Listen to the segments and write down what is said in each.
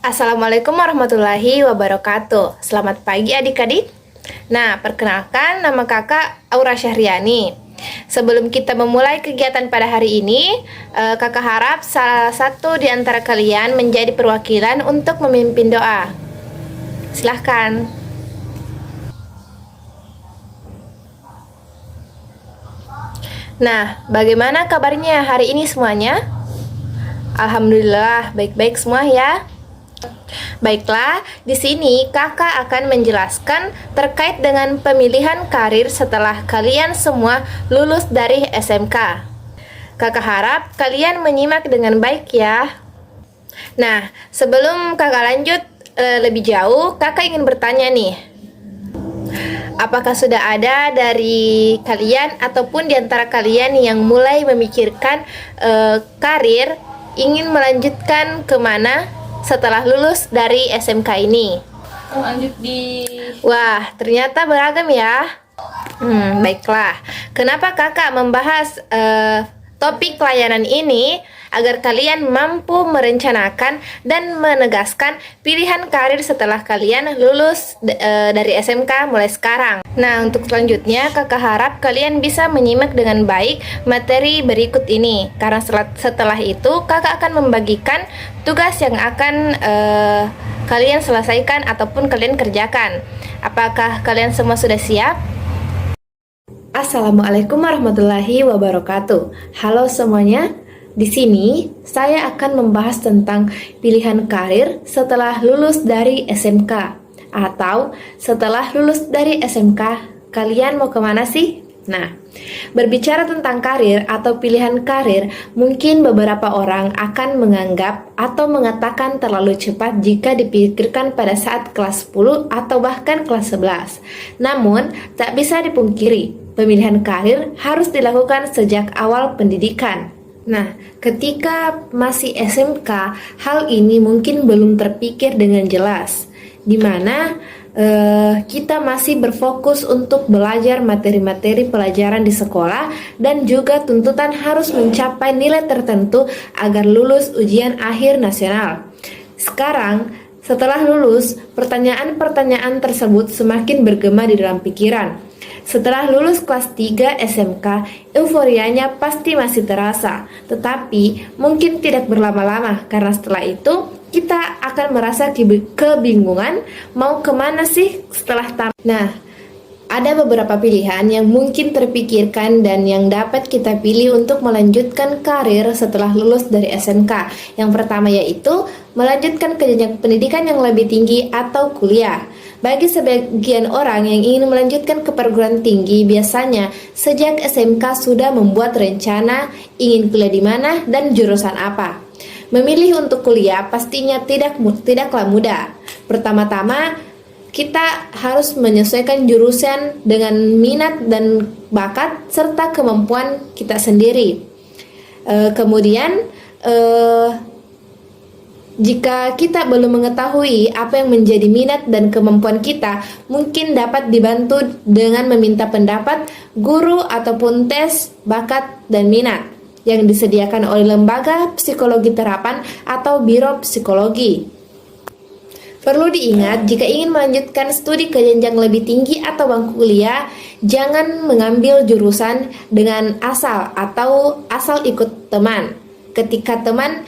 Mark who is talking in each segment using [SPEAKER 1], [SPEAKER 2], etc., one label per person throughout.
[SPEAKER 1] Assalamualaikum warahmatullahi wabarakatuh. Selamat pagi adik-adik. Nah, perkenalkan nama kakak Aura Syahriani. Sebelum kita memulai kegiatan pada hari ini, kakak harap salah satu di antara kalian menjadi perwakilan untuk memimpin doa. Silahkan. Nah, bagaimana kabarnya hari ini semuanya? Alhamdulillah, baik-baik semua ya. Baiklah, di sini kakak akan menjelaskan terkait dengan pemilihan karir setelah kalian semua lulus dari SMK. Kakak harap kalian menyimak dengan baik ya. Nah, sebelum kakak lanjut lebih jauh, kakak ingin bertanya nih. Apakah sudah ada dari kalian ataupun di antara kalian yang mulai memikirkan karir, ingin melanjutkan kemana setelah lulus dari SMK ini?
[SPEAKER 2] Lanjut di...
[SPEAKER 1] Wah, ternyata beragam ya. Baiklah. Kenapa kakak membahas topik layanan ini? Agar kalian mampu merencanakan dan menegaskan pilihan karir setelah kalian lulus dari SMK mulai sekarang. Nah, untuk selanjutnya kakak harap kalian bisa menyimak dengan baik materi berikut ini. Karena setelah itu kakak akan membagikan tugas yang akan kalian selesaikan ataupun kalian kerjakan. Apakah kalian semua sudah siap? Assalamualaikum warahmatullahi wabarakatuh. Halo semuanya. Di sini saya akan membahas tentang pilihan karir setelah lulus dari SMK. Atau setelah lulus dari SMK, kalian mau kemana sih? Nah, berbicara tentang karir atau pilihan karir, mungkin beberapa orang akan menganggap atau mengatakan terlalu cepat jika dipikirkan pada saat kelas 10 atau bahkan kelas 11. Namun, tak bisa dipungkiri, pemilihan karir harus dilakukan sejak awal pendidikan. Nah, ketika masih SMK, hal ini mungkin belum terpikir dengan jelas, di mana kita masih berfokus untuk belajar materi-materi pelajaran di sekolah dan juga tuntutan harus mencapai nilai tertentu agar lulus ujian akhir nasional. Sekarang, setelah lulus, pertanyaan-pertanyaan tersebut semakin bergema di dalam pikiran. Setelah lulus kelas 3 SMK, euforianya pasti masih terasa, tetapi mungkin tidak berlama-lama karena setelah itu kita akan merasa kebingungan mau kemana sih setelah tamat. Nah, ada beberapa pilihan yang mungkin terpikirkan dan yang dapat kita pilih untuk melanjutkan karir setelah lulus dari SMK. Yang pertama yaitu melanjutkan ke jenjang pendidikan yang lebih tinggi atau kuliah. Bagi sebagian orang yang ingin melanjutkan ke perguruan tinggi, biasanya sejak SMK sudah membuat rencana ingin kuliah di mana dan jurusan apa. Memilih untuk kuliah pastinya tidaklah mudah. Pertama-tama, kita harus menyesuaikan jurusan dengan minat dan bakat serta kemampuan kita sendiri. Kemudian, jika kita belum mengetahui apa yang menjadi minat dan kemampuan kita, mungkin dapat dibantu dengan meminta pendapat guru ataupun tes bakat dan minat yang disediakan oleh lembaga psikologi terapan atau biro psikologi. Perlu diingat, jika ingin melanjutkan studi ke jenjang lebih tinggi atau bangku kuliah, jangan mengambil jurusan dengan asal atau asal ikut teman. Ketika teman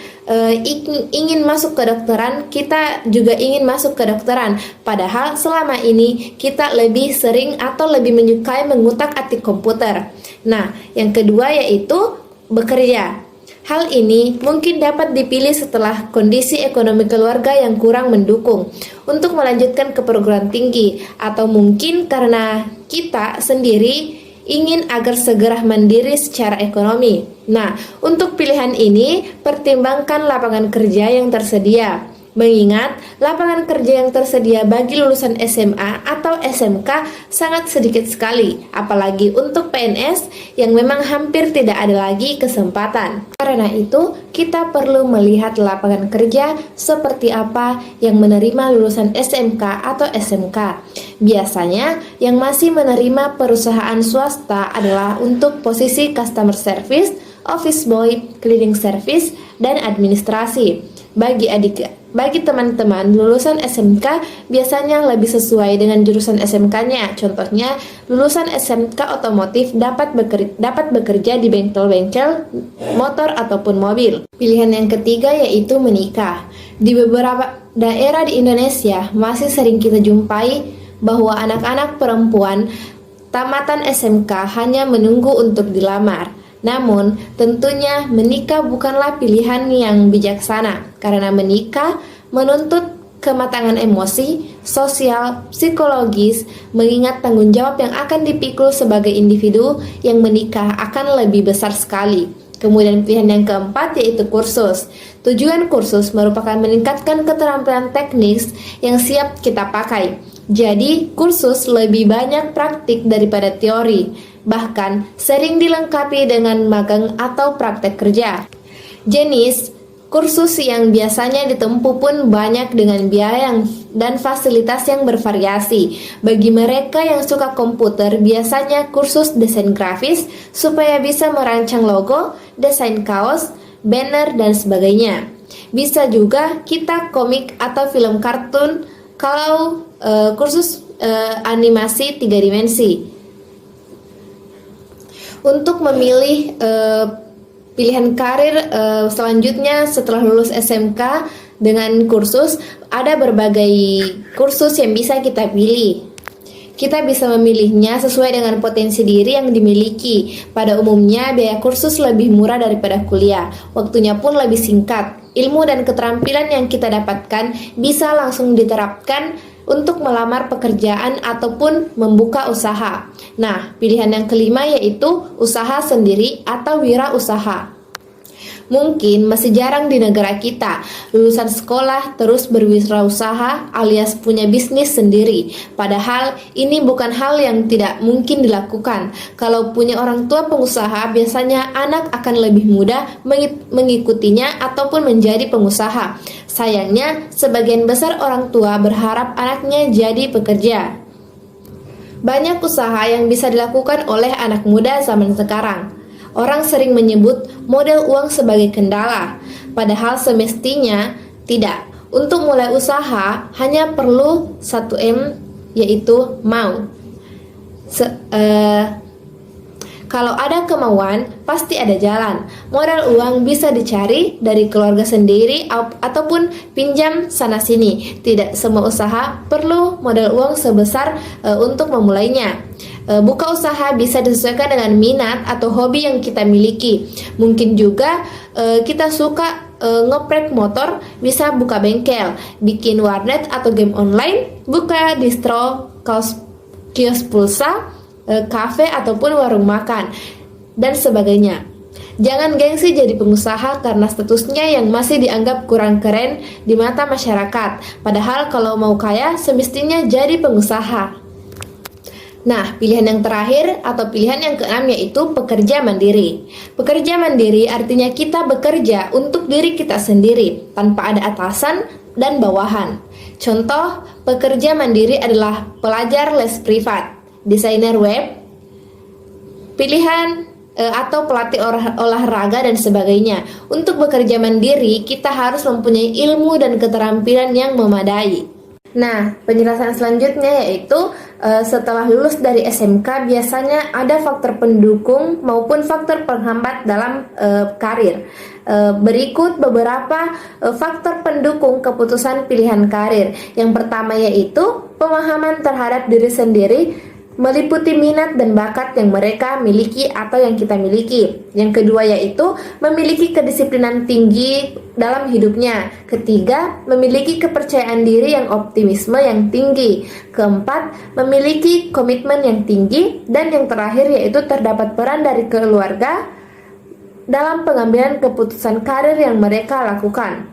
[SPEAKER 1] ingin masuk ke kedokteran, kita juga ingin masuk ke kedokteran. Padahal selama ini kita lebih sering atau lebih menyukai mengutak-atik komputer. Nah, yang kedua yaitu bekerja. Hal ini mungkin dapat dipilih setelah kondisi ekonomi keluarga yang kurang mendukung untuk melanjutkan ke perguruan tinggi, atau mungkin karena kita sendiri ingin agar segera mandiri secara ekonomi. Nah, untuk pilihan ini, pertimbangkan lapangan kerja yang tersedia. Mengingat lapangan kerja yang tersedia bagi lulusan SMA atau SMK sangat sedikit sekali, apalagi untuk PNS yang memang hampir tidak ada lagi kesempatan. Karena itu, kita perlu melihat lapangan kerja seperti apa yang menerima lulusan SMK atau SMK. Biasanya, yang masih menerima perusahaan swasta adalah untuk posisi customer service, office boy, cleaning service, dan administrasi. Bagi teman-teman lulusan SMK biasanya lebih sesuai dengan jurusan SMK-nya. Contohnya, lulusan SMK otomotif dapat bekerja di bengkel-bengkel motor ataupun mobil. Pilihan yang ketiga yaitu menikah. Di beberapa daerah di Indonesia masih sering kita jumpai bahwa anak-anak perempuan tamatan SMK hanya menunggu untuk dilamar. Namun, tentunya menikah bukanlah pilihan yang bijaksana, karena menikah menuntut kematangan emosi, sosial, psikologis, mengingat tanggung jawab yang akan dipikul sebagai individu yang menikah akan lebih besar sekali. Kemudian pilihan yang keempat yaitu kursus. Tujuan kursus merupakan meningkatkan keterampilan teknis yang siap kita pakai. Jadi, kursus lebih banyak praktik daripada teori, bahkan sering dilengkapi dengan magang atau praktek kerja. Jenis kursus yang biasanya ditempuh pun banyak dengan biaya dan fasilitas yang bervariasi. Bagi mereka yang suka komputer, biasanya kursus desain grafis supaya bisa merancang logo, desain kaos, banner, dan sebagainya. Bisa juga kita komik atau film kartun kalau kursus animasi 3 dimensi. Untuk memilih pilihan karir selanjutnya setelah lulus SMK dengan kursus, ada berbagai kursus yang bisa kita pilih. Kita bisa memilihnya sesuai dengan potensi diri yang dimiliki. Pada umumnya, biaya kursus lebih murah daripada kuliah. Waktunya pun lebih singkat. Ilmu dan keterampilan yang kita dapatkan bisa langsung diterapkan untuk melamar pekerjaan ataupun membuka usaha. Nah, pilihan yang kelima yaitu usaha sendiri atau wirausaha. Mungkin masih jarang di negara kita lulusan sekolah terus berwirausaha alias punya bisnis sendiri. Padahal ini bukan hal yang tidak mungkin dilakukan. Kalau punya orang tua pengusaha, biasanya anak akan lebih mudah mengikutinya ataupun menjadi pengusaha. Sayangnya, sebagian besar orang tua berharap anaknya jadi pekerja. Banyak usaha yang bisa dilakukan oleh anak muda zaman sekarang. Orang sering menyebut modal uang sebagai kendala, padahal semestinya tidak. Untuk mulai usaha hanya perlu 1M, yaitu mau. Kalau ada kemauan, pasti ada jalan. Modal uang bisa dicari dari keluarga sendiri ataupun pinjam sana-sini. Tidak semua usaha perlu modal uang sebesar untuk memulainya. Buka usaha bisa disesuaikan dengan minat atau hobi yang kita miliki. Mungkin juga kita suka ngeprek motor, bisa buka bengkel, bikin warnet atau game online, buka distro, kios pulsa, kafe ataupun warung makan, dan sebagainya. Jangan gengsi jadi pengusaha karena statusnya yang masih dianggap kurang keren di mata masyarakat. Padahal kalau mau kaya, semestinya jadi pengusaha. Nah, pilihan yang terakhir atau pilihan yang keenam yaitu pekerja mandiri. Pekerja mandiri artinya kita bekerja untuk diri kita sendiri, tanpa ada atasan dan bawahan. Contoh, pekerja mandiri adalah pelajar les privat, desainer web, pilihan atau pelatih olahraga dan sebagainya. Untuk bekerja mandiri, kita harus mempunyai ilmu dan keterampilan yang memadai. Nah, penjelasan selanjutnya yaitu setelah lulus dari SMK biasanya ada faktor pendukung maupun faktor penghambat dalam karir. Berikut beberapa faktor pendukung keputusan pilihan karir. Yang pertama yaitu pemahaman terhadap diri sendiri, meliputi minat dan bakat yang mereka miliki atau yang kita miliki. Yang kedua yaitu memiliki kedisiplinan tinggi dalam hidupnya. Ketiga, memiliki kepercayaan diri yang optimisme yang tinggi. Keempat, memiliki komitmen yang tinggi. Dan yang terakhir yaitu terdapat peran dari keluarga dalam pengambilan keputusan karir yang mereka lakukan.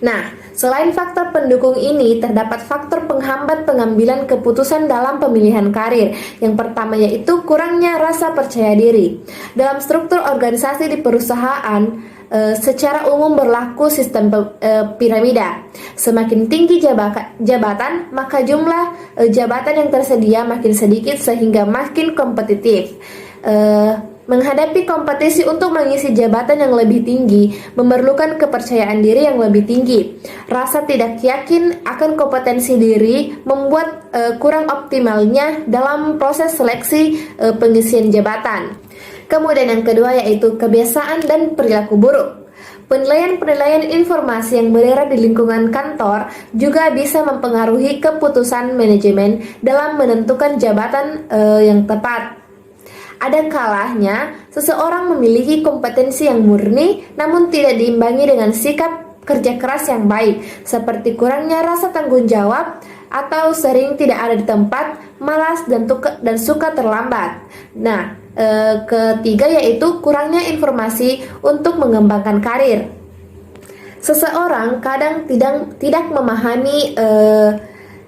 [SPEAKER 1] Nah, selain faktor pendukung ini, terdapat faktor penghambat pengambilan keputusan dalam pemilihan karir. Yang pertama yaitu kurangnya rasa percaya diri. Dalam struktur organisasi di perusahaan, secara umum berlaku sistem piramida. Semakin tinggi jabatan, maka jumlah jabatan yang tersedia makin sedikit sehingga makin kompetitif. Menghadapi kompetisi untuk mengisi jabatan yang lebih tinggi memerlukan kepercayaan diri yang lebih tinggi. Rasa tidak yakin akan kompetensi diri membuat kurang optimalnya dalam proses seleksi pengisian jabatan. Kemudian yang kedua yaitu kebiasaan dan perilaku buruk. Penilaian-penilaian informasi yang beredar di lingkungan kantor juga bisa mempengaruhi keputusan manajemen dalam menentukan jabatan yang tepat. Ada kalanya seseorang memiliki kompetensi yang murni namun tidak diimbangi dengan sikap kerja keras yang baik, seperti kurangnya rasa tanggung jawab atau sering tidak ada di tempat, malas dan suka terlambat. Nah, ketiga yaitu kurangnya informasi untuk mengembangkan karir. Seseorang kadang tidak memahami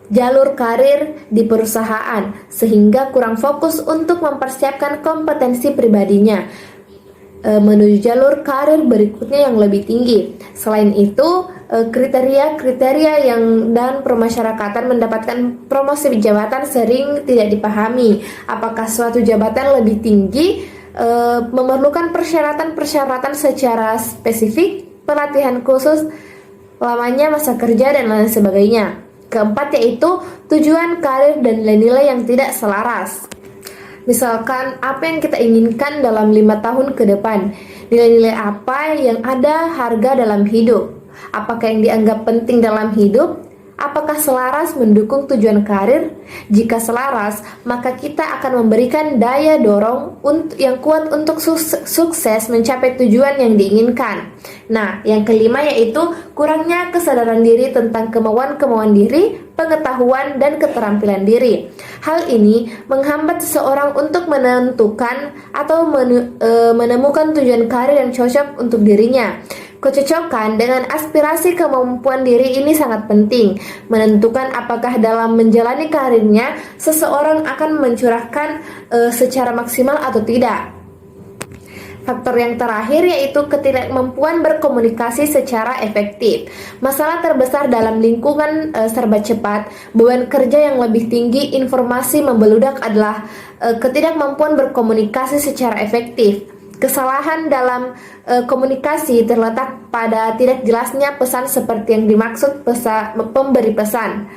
[SPEAKER 1] jalur karir di perusahaan sehingga kurang fokus untuk mempersiapkan kompetensi pribadinya menuju jalur karir berikutnya yang lebih tinggi. Selain itu, kriteria dan permasyarakatan mendapatkan promosi jabatan sering tidak dipahami. Apakah suatu jabatan lebih tinggi memerlukan persyaratan secara spesifik, pelatihan khusus, lamanya masa kerja dan lain sebagainya. Keempat yaitu tujuan karir dan nilai-nilai yang tidak selaras. Misalkan apa yang kita inginkan dalam 5 tahun ke depan, nilai-nilai apa yang ada harga dalam hidup, apakah yang dianggap penting dalam hidup, apakah selaras mendukung tujuan karir. Jika selaras, maka kita akan memberikan daya dorong yang kuat untuk sukses mencapai tujuan yang diinginkan. Nah, yang kelima yaitu kurangnya kesadaran diri tentang kemauan diri, pengetahuan, dan keterampilan diri. Hal ini menghambat seseorang untuk menentukan atau menemukan tujuan karir yang cocok untuk dirinya. Kecocokan dengan aspirasi kemampuan diri ini sangat penting, menentukan apakah dalam menjalani karirnya seseorang akan mencurahkan secara maksimal atau tidak. Faktor yang terakhir yaitu ketidakmampuan berkomunikasi secara efektif. Masalah terbesar dalam lingkungan serba cepat, beban kerja yang lebih tinggi, informasi membeludak adalah ketidakmampuan berkomunikasi secara efektif. Kesalahan dalam komunikasi terletak pada tidak jelasnya pesan seperti yang dimaksud pemberi pesan.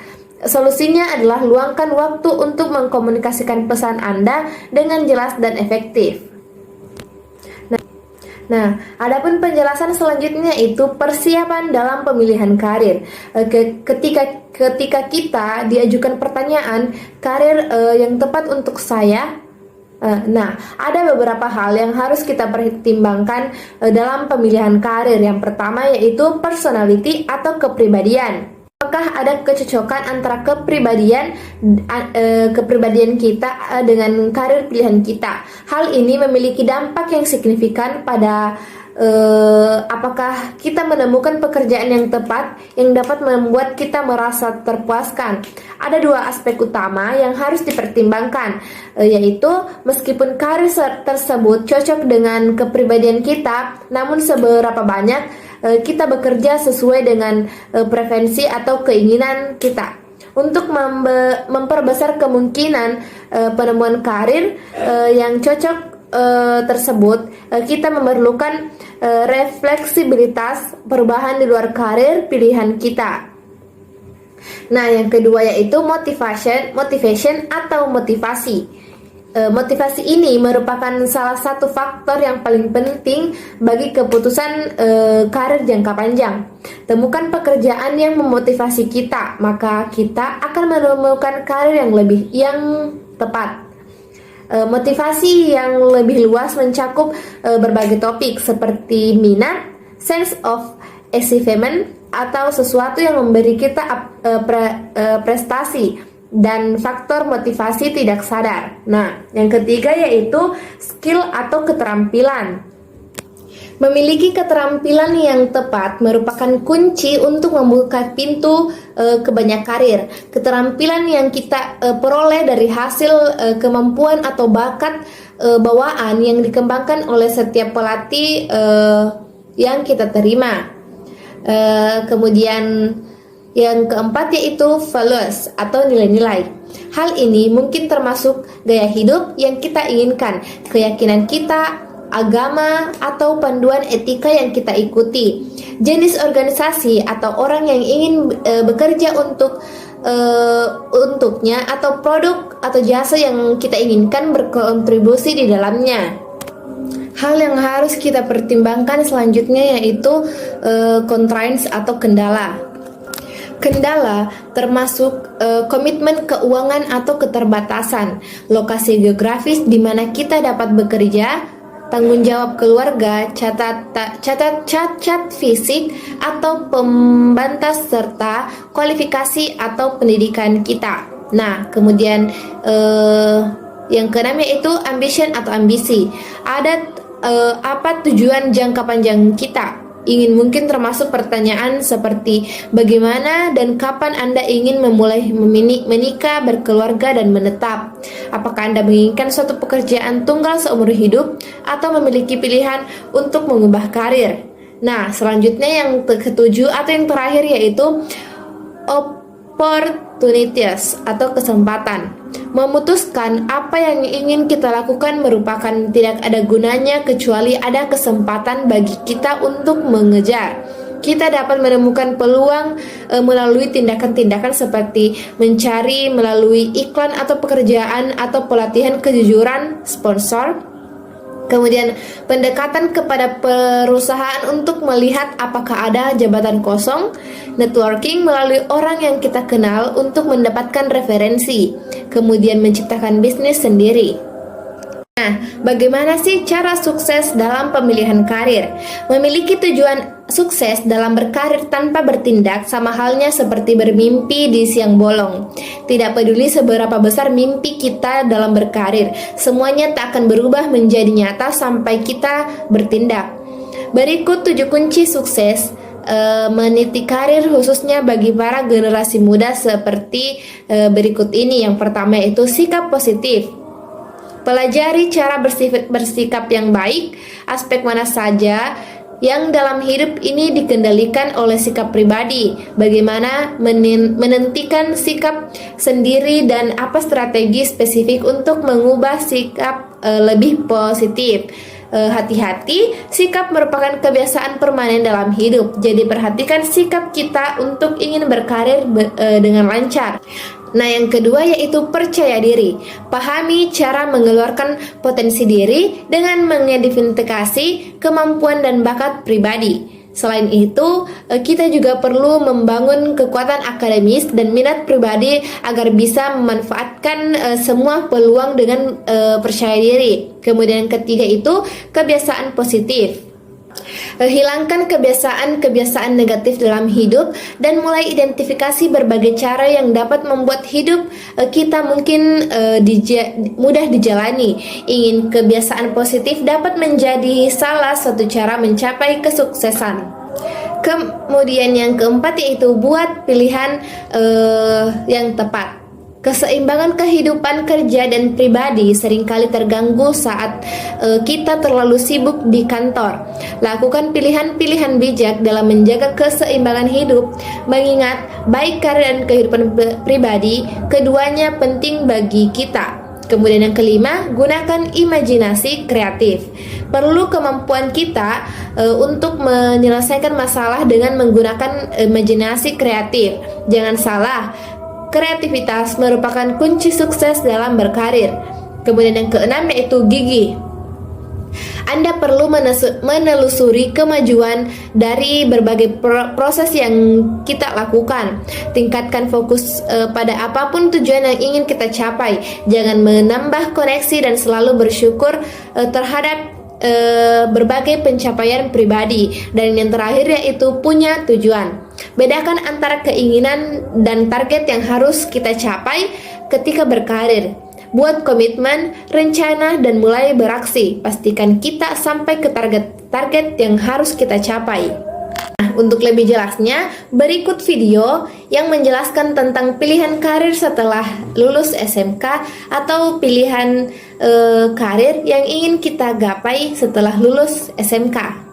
[SPEAKER 1] Solusinya adalah luangkan waktu untuk mengkomunikasikan pesan Anda dengan jelas dan efektif. Nah, adapun penjelasan selanjutnya itu persiapan dalam pemilihan karir. Ketika kita diajukan pertanyaan karir yang tepat untuk saya, nah, ada beberapa hal yang harus kita pertimbangkan dalam pemilihan karir. Yang pertama yaitu personality atau kepribadian. Apakah ada kecocokan antara kepribadian kita dengan karir pilihan kita? Hal ini memiliki dampak yang signifikan pada apakah kita menemukan pekerjaan yang tepat yang dapat membuat kita merasa terpuaskan. Ada dua aspek utama yang harus dipertimbangkan, yaitu meskipun karir tersebut cocok dengan kepribadian kita, namun seberapa banyak kita bekerja sesuai dengan preferensi atau keinginan kita. Untuk memperbesar kemungkinan penemuan karir yang cocok tersebut, kita memerlukan refleksibilitas perubahan di luar karir pilihan kita. Nah, yang kedua yaitu motivation atau motivasi. Motivasi ini merupakan salah satu faktor yang paling penting bagi keputusan karir jangka panjang. Temukan pekerjaan yang memotivasi kita, maka kita akan menemukan karir yang tepat. Motivasi yang lebih luas mencakup berbagai topik seperti minat, sense of achievement, atau sesuatu yang memberi kita prestasi, dan faktor motivasi tidak sadar. Nah, yang ketiga yaitu skill atau keterampilan. Memiliki keterampilan yang tepat merupakan kunci untuk membuka pintu ke banyak karir. Keterampilan yang kita peroleh dari hasil kemampuan atau bakat bawaan yang dikembangkan oleh setiap pelatih yang kita terima. Kemudian yang keempat yaitu values atau nilai-nilai. Hal ini mungkin termasuk gaya hidup yang kita inginkan, keyakinan kita, agama, atau panduan etika yang kita ikuti. Jenis organisasi atau orang yang ingin bekerja untuknya, atau produk atau jasa yang kita inginkan berkontribusi di dalamnya. Hal yang harus kita pertimbangkan selanjutnya yaitu constraints atau kendala. Kendala termasuk komitmen keuangan atau keterbatasan, lokasi geografis di mana kita dapat bekerja, tanggung jawab keluarga, cacat fisik atau pembatas, serta kualifikasi atau pendidikan kita. Nah, kemudian yang keenam yaitu ambition atau ambisi. Ada apa tujuan jangka panjang kita? Mungkin termasuk pertanyaan seperti bagaimana dan kapan Anda ingin memulai menikah, berkeluarga, dan menetap. Apakah Anda menginginkan suatu pekerjaan tunggal seumur hidup atau memiliki pilihan untuk mengubah karir? Nah, selanjutnya yang ketujuh atau yang terakhir yaitu opportunities atau kesempatan. Memutuskan apa yang ingin kita lakukan merupakan tidak ada gunanya kecuali ada kesempatan bagi kita untuk mengejar. Kita dapat menemukan peluang melalui tindakan-tindakan seperti mencari melalui iklan atau pekerjaan atau pelatihan kejujuran sponsor. Kemudian pendekatan kepada perusahaan untuk melihat apakah ada jabatan kosong, networking melalui orang yang kita kenal untuk mendapatkan referensi, kemudian menciptakan bisnis sendiri. Nah, bagaimana sih cara sukses dalam pemilihan karir? Memiliki tujuan sukses dalam berkarir tanpa bertindak sama halnya seperti bermimpi di siang bolong. Tidak peduli seberapa besar mimpi kita dalam berkarir, semuanya tak akan berubah menjadi nyata sampai kita bertindak. Berikut 7 kunci sukses meniti karir khususnya bagi para generasi muda seperti berikut ini. Yang pertama yaitu sikap positif. Pelajari cara bersikap yang baik, aspek mana saja yang dalam hidup ini dikendalikan oleh sikap pribadi, bagaimana menentukan sikap sendiri dan apa strategi spesifik untuk mengubah sikap lebih positif. Hati-hati, sikap merupakan kebiasaan permanen dalam hidup, jadi perhatikan sikap kita untuk ingin berkarir dengan lancar. Nah, yang kedua yaitu percaya diri. Pahami cara mengeluarkan potensi diri dengan mengidentifikasi kemampuan dan bakat pribadi. Selain itu, kita juga perlu membangun kekuatan akademis dan minat pribadi agar bisa memanfaatkan semua peluang dengan percaya diri. Kemudian yang ketiga itu kebiasaan positif. Hilangkan kebiasaan-kebiasan negatif dalam hidup dan mulai identifikasi berbagai cara yang dapat membuat hidup kita mungkin mudah dijalani. Ingin kebiasaan positif dapat menjadi salah satu cara mencapai kesuksesan. Kemudian yang keempat yaitu buat pilihan yang tepat. Keseimbangan kehidupan kerja dan pribadi seringkali terganggu saat kita terlalu sibuk di kantor. Lakukan pilihan-pilihan bijak dalam menjaga keseimbangan hidup, mengingat baik karir dan kehidupan pribadi, keduanya penting bagi kita. Kemudian yang kelima, gunakan imajinasi kreatif. Perlu kemampuan kita untuk menyelesaikan masalah dengan menggunakan imajinasi kreatif. Jangan salah, kreativitas merupakan kunci sukses dalam berkarir. Kemudian yang keenam yaitu gigih. Anda perlu menelusuri kemajuan dari berbagai proses yang kita lakukan. Tingkatkan fokus pada apapun tujuan yang ingin kita capai. Jangan menambah koneksi dan selalu bersyukur terhadap berbagai pencapaian pribadi. Dan yang terakhir yaitu punya tujuan. Bedakan antara keinginan dan target yang harus kita capai ketika berkarir. Buat komitmen, rencana, dan mulai beraksi. Pastikan kita sampai ke target yang harus kita capai. Nah, untuk lebih jelasnya, berikut video yang menjelaskan tentang pilihan karir setelah lulus SMK atau pilihan karir yang ingin kita gapai setelah lulus SMK.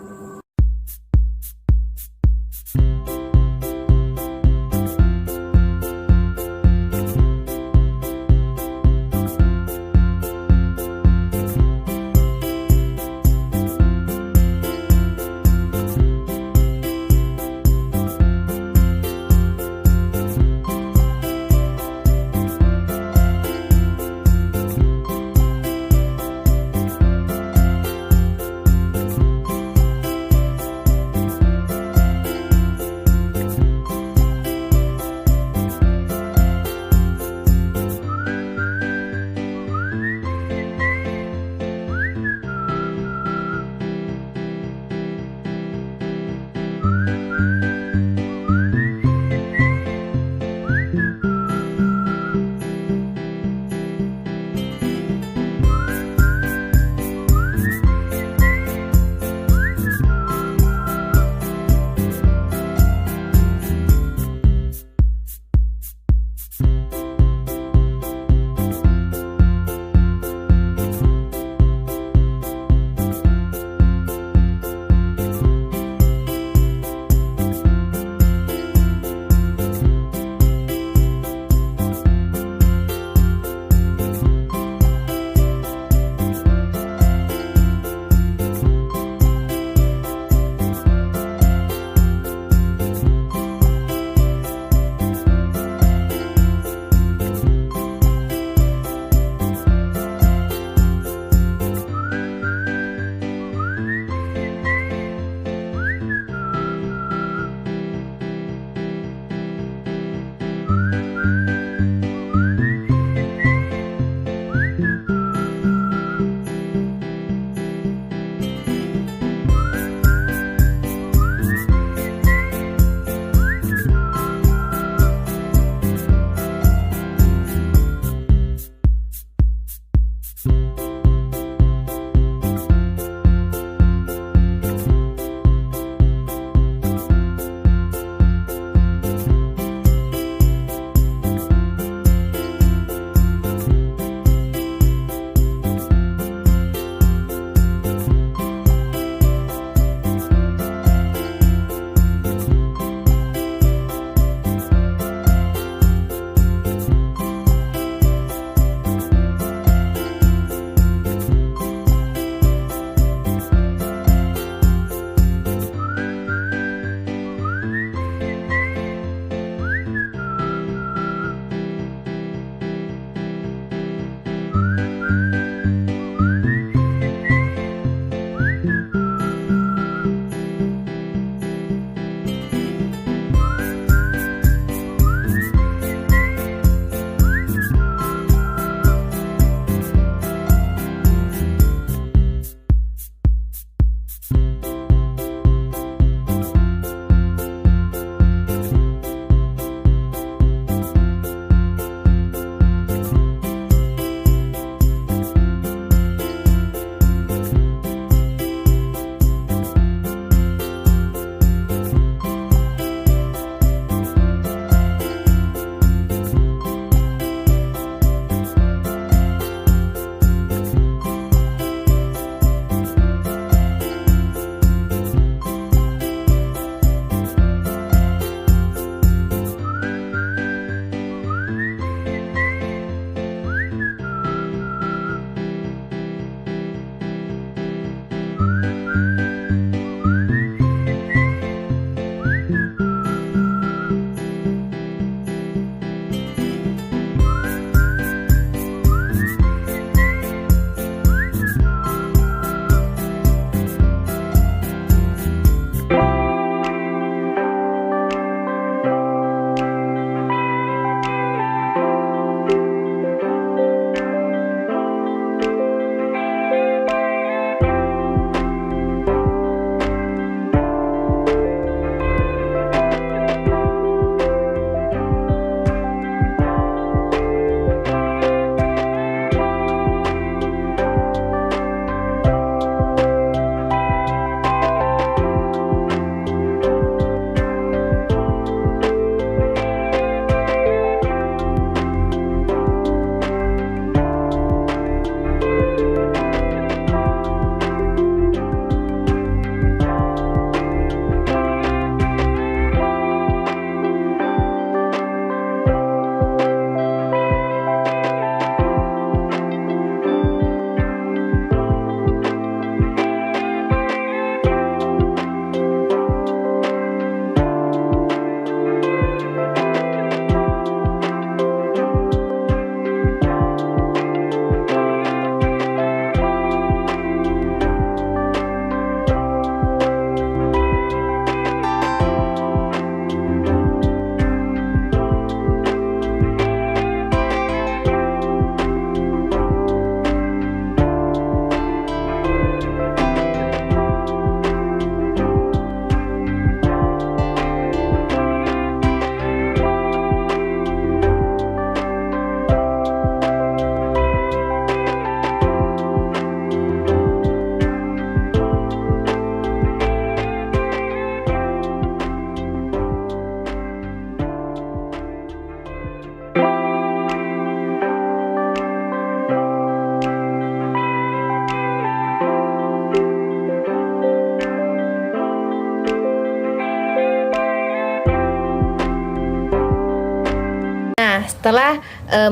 [SPEAKER 1] setelah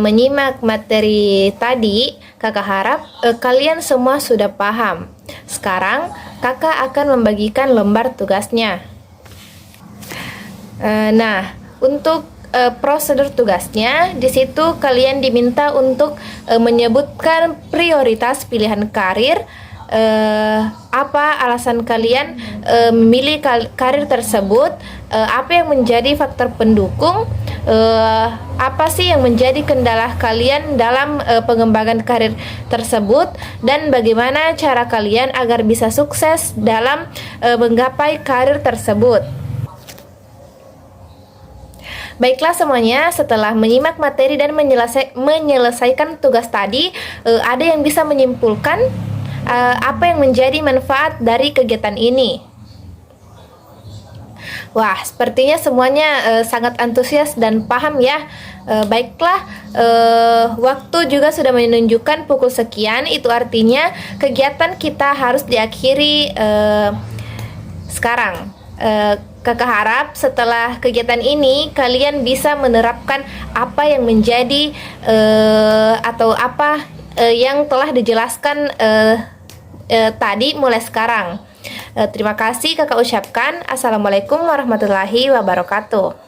[SPEAKER 1] menyimak materi tadi, kakak harap kalian semua sudah paham. Sekarang kakak akan membagikan lembar tugasnya. Nah, untuk prosedur tugasnya, di situ kalian diminta untuk menyebutkan prioritas pilihan karir. Apa alasan kalian memilih karir tersebut, apa yang menjadi faktor pendukung, apa sih yang menjadi kendala kalian dalam pengembangan karir tersebut, dan bagaimana cara kalian agar bisa sukses dalam menggapai karir tersebut. Baiklah semuanya, setelah menyimak materi dan menyelesaikan tugas tadi, ada yang bisa menyimpulkan apa yang menjadi manfaat dari kegiatan ini? Wah, sepertinya semuanya sangat antusias dan paham ya. Baiklah, waktu juga sudah menunjukkan pukul sekian. Itu artinya kegiatan kita harus diakhiri sekarang. Kakak harap setelah kegiatan ini kalian bisa menerapkan apa yang menjadi atau apa yang telah dijelaskan tadi mulai sekarang. Terima kasih kakak ucapkan. Assalamualaikum warahmatullahi wabarakatuh.